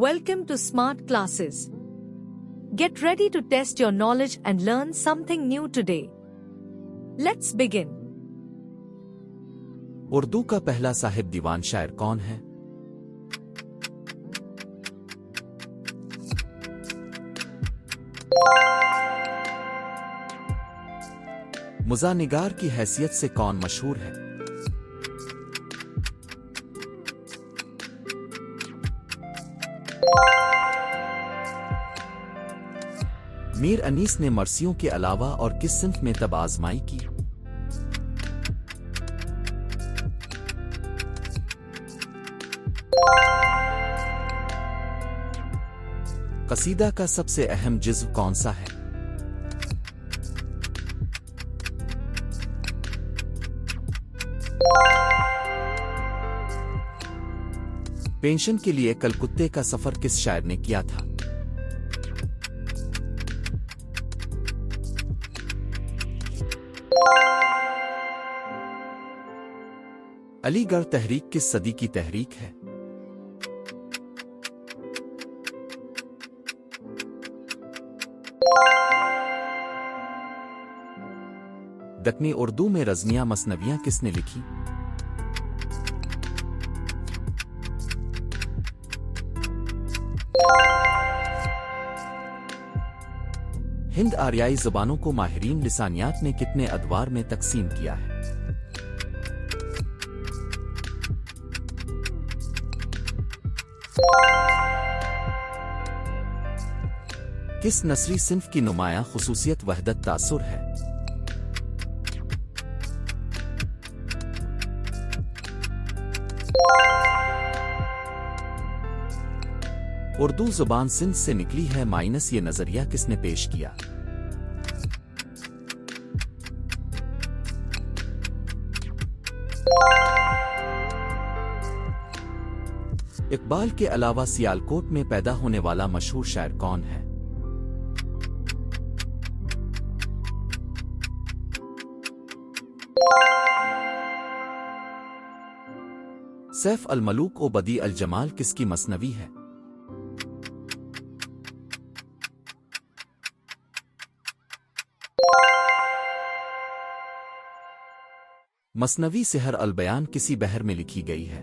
Welcome to Smart Classes. Get ready to test your knowledge and learn something new today. Let's begin. Urdu का पहला साहिब दीवान शायर कौन है? मुज़ानिगार की हैसियत से कौन मशहूर है? मीर अनीस ने मर्सियों के अलावा और किस सिंफ में तब आजमाई की? कसीदा का सबसे अहम जिज़्व कौन सा है? पेंशन के लिए कलकुत्ते का सफर किस शायर ने किया था? अलीगढ़ तहरीक किस सदी की तहरीक है? दक्नी उर्दू में रज़मिया मसनवियां किसने लिखी? हिंद आर्याई ज़ुबानों को माहिरीन लिसानियात ने कितने अदवार में तकसीम किया है? किस नस्री सिंफ की नुमायां खुसूसियत वहदत तासुर है? उर्दू ज़ुबान सिंध से निकली है माइनस ये नजरिया किसने पेश किया? इकबाल के अलावा सियालकोट में पैदा होने वाला मशहूर शायर कौन है? सैफ अल मलूक ओ बदी अल जमाल किसकी मसनवी है? मसनवी सिहर अल बयान किसी बहर में लिखी गई है?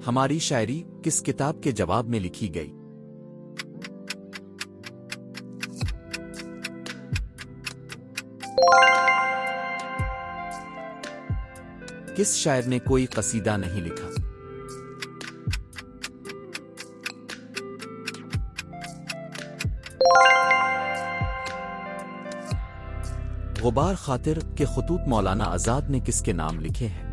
हमारी शायरी किस किताब के जवाब में लिखी गई? किस शायर ने कोई कसीदा नहीं लिखा? गुबार खातिर के खुतूत मौलाना आजाद ने किसके नाम लिखे हैं?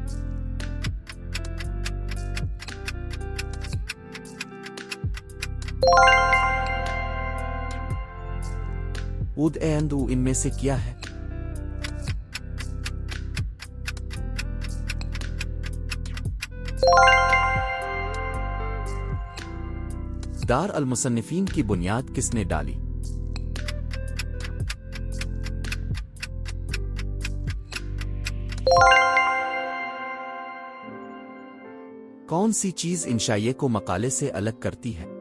ऊद ए अंदू इनमें से क्या है? दार अल मुसन्निफीन की बुनियाद किसने डाली? कौन सी चीज इंशाइये को मकाले से अलग करती है?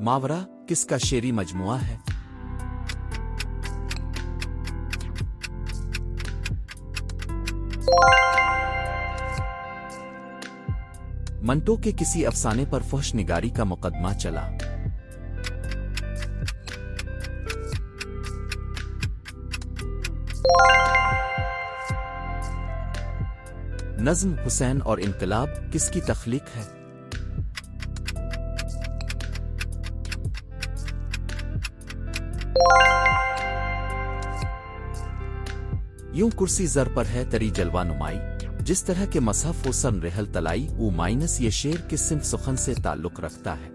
मावरा किसका शेरी मजमुआ है? मंटो के किसी अफसाने पर फहश निगारी का मुकदमा चला? नज़्म हुसैन और इनकलाब किसकी तख्लीक है? यूं कुर्सी जर पर है तरी जलवा नुमाई, जिस तरह के मसहफ हो सन रहल तलाई ऊ माइनस ये शेर किस सिंफ सुखन से ताल्लुक रखता है?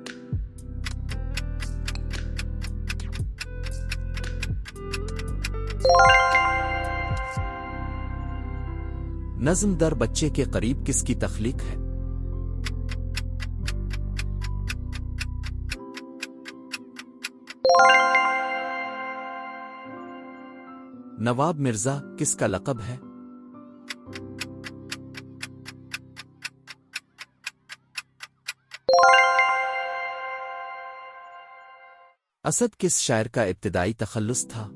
नज़्म दर बच्चे के करीब किसकी तख्लीक है? नवाब मिर्जा किसका लक़ब है? असद किस शायर का इब्तिदाई तखल्लुस था?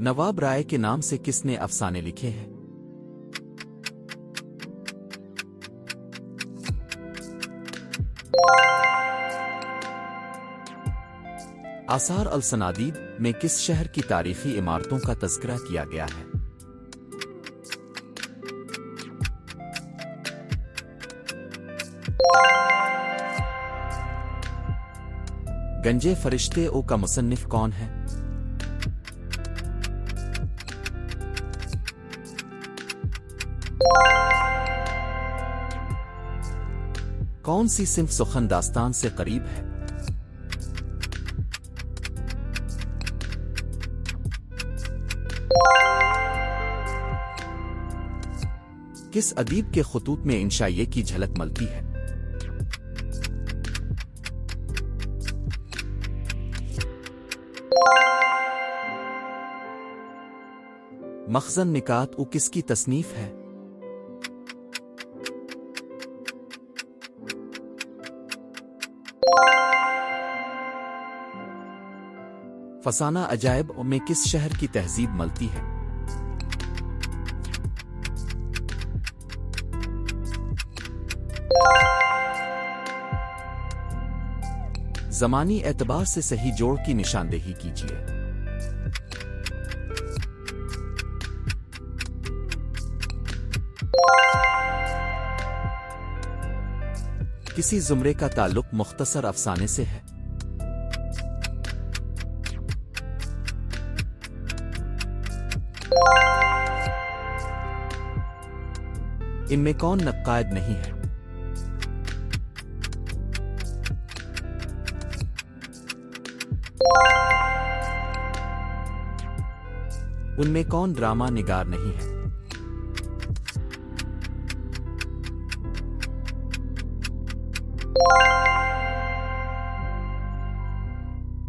नवाब राय के नाम से किसने अफसाने लिखे हैं? आसार अल-सनादीद में किस शहर की तारीखी इमारतों का तज़किरा किया गया है? गंजे फरिश्ते ओ का मुसन्निफ कौन है? कौन सी सिंफ सुखन दास्तान से करीब है? किस अदीब के खुतूत में इंशाइये की झलक मिलती है? मखज़न निकात उ किसकी तसनीफ है? फसाना अजायब में किस शहर की तहजीब मिलती है? ज़मानी एतबार से सही जोड़ की निशानदेही कीजिए। किसी ज़ुमरे का ताल्लुक मुख्तसर अफसाने से है? इनमें कौन नक्कायद नहीं है? उनमें कौन ड्रामा निगार नहीं है?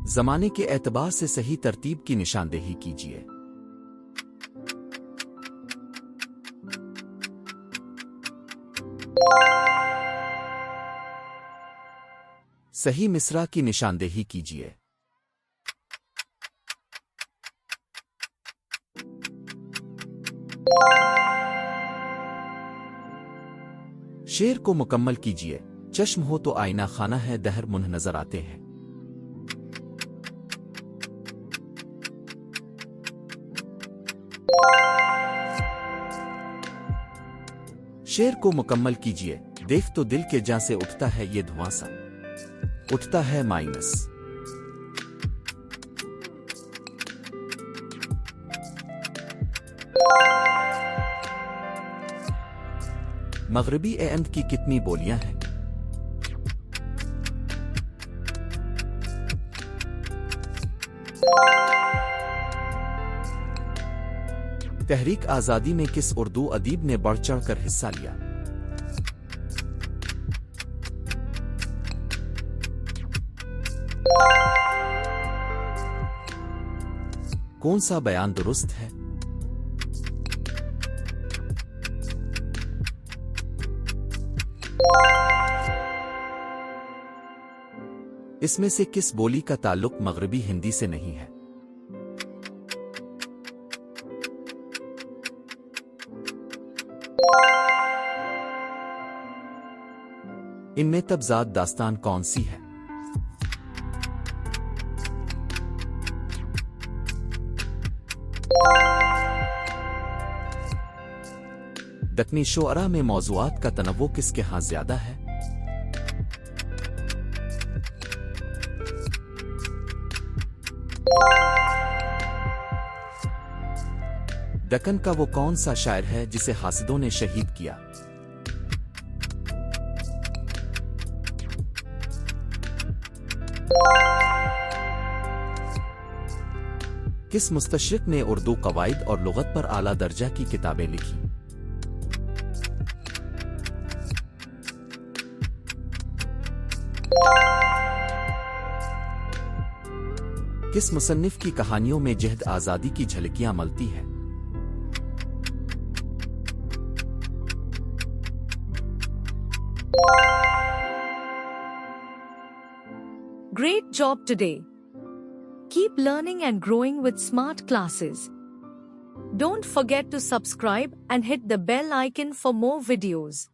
ज़माने के एतबार से सही तरतीब की निशानदेही कीजिए। सही मिसरा की निशानदेही कीजिए। शेर को मुकम्मल कीजिए। चश्म हो तो आईना खाना है, दहर मुन्ह नजर आते हैं। शेर को मुकम्मल कीजिए। देख तो दिल के जां से उठता है ये धुआं सा, उठता है माइनस। मगरिबी एएम की कितनी बोलियां हैं? तहरीक आजादी में किस उर्दू अदीब ने बढ़ चढ़कर हिस्सा लिया? कौन सा बयान दुरुस्त है? इसमें से किस बोली का ताल्लुक मगरिबी हिंदी से नहीं है? इनमें तबज़ात दास्तान कौन सी है? दक्नी शोअरा में मौज़ूआत का तनव्वु किसके हाथ ज्यादा है? दक्कन का वो कौन सा शायर है जिसे हासिदों ने शहीद किया? किस मुस्तशरिक ने उर्दू कवायद और लुगत पर आला दर्जा की किताबें लिखी? किस मुसन्निफ की कहानियों में जहद आज़ादी की झलकियां मलती है? Great job today. Keep learning and growing with smart classes. Don't forget to subscribe and hit the bell icon for more videos.